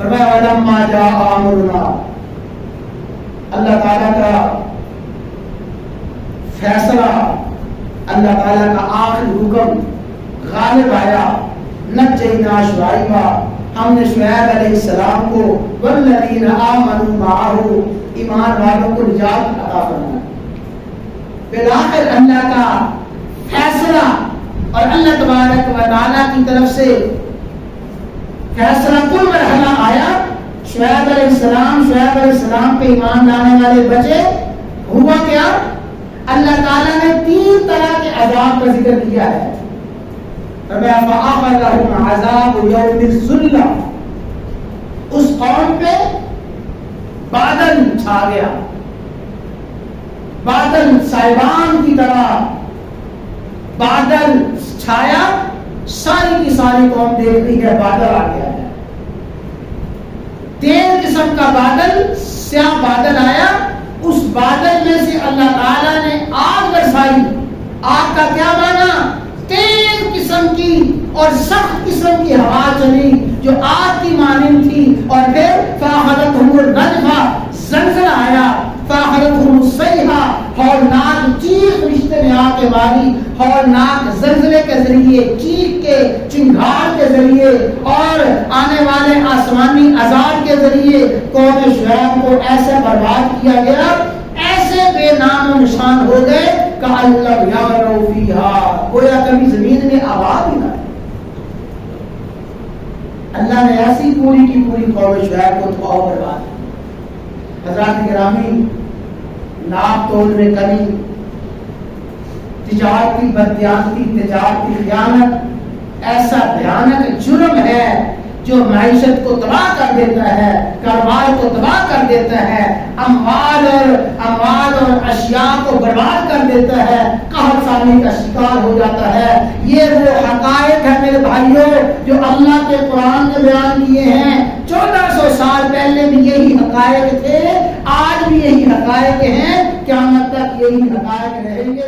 فرمایا وَلَمَّا جَاءَ أَمْرُنَا، اللہ تعالیٰ کا فیصلہ، اللہ تعالیٰ کا آخری حکم غالب آیا، نجینا شعیبا، ہم نے شعیب علیہ السلام کو والذین آمنوا معہ، ایمان والوں کو نجات عطا فرمایا۔ بالآخر اللہ کا فیصلہ اور اللہ تبارک و تعالیٰ کی طرف سے فیصلہ کل مرحلہ آیا۔ شعیب علیہ السلام پہ ایمان لانے والے بچے، ہوا کیا؟ اللہ تعالیٰ نے 3 طرح کے عذاب کا ذکر کیا ہے۔ فَأَخَذَهُمْ عَذَابُ يَوْمِ الظُّلَّةِ، اس قوم پہ بادل چھا گیا، بادل سائبان کی طرح بادل چھایا، ساری کی ساری قوم دیکھ رہی ہے بادل آ گیا ہے۔ 3 قسم کا بادل، سیاہ بادل آیا، اس بادل میں سے اللہ تعالیٰ نے آگ برسائی۔ آگ کا کیا معنی؟ تیز قسم کی اور سخت قسم کی ہوا چلی جو آگ کی مانند تھی، اور پھر فَأَخَذَتْهُمُ الرَّجْفَةُ، زلزلہ آیا، فَأَخَذَتْهُمُ الصَّيْحَةُ، ہولناک چیخ رشتے میں آ کے ماری، ہولناک زلزلے کے ذریعے، چیخ کے، چنگھاڑ کے ذریعے اور آنے والے آسمانی عذاب کے ذریعے قوم شعیب کو ایسے برباد کیا گیا، ایسے بے نام و نشان ہو گئے کأن لم یغنوا فیہا، گویا کبھی زمین میں آباد ہی نہ۔ اللہ نے ایسی پوری کی پوری قوم شعیب کو تباہ و برباد۔ حضرات گرامی، ناپ تول میں کمی، تجارتی بددیانتی، تجارتی خیانت ایسا بھیانک جرم ہے جو معیشت کو تباہ کر دیتا ہے، کاروبار کو تباہ کر دیتا ہے، اموال اور اشیاء کو برباد کر دیتا ہے، قحط سالی کا شکار ہو جاتا ہے۔ یہ وہ حقائق ہے میرے بھائیوں جو اللہ کے قرآن نے بیان کیے ہیں۔ 1400 سال پہلے بھی یہی حقائق تھے، آج بھی یہی حقائق ہیں، قیامت تک یہی حقائق رہیں گے۔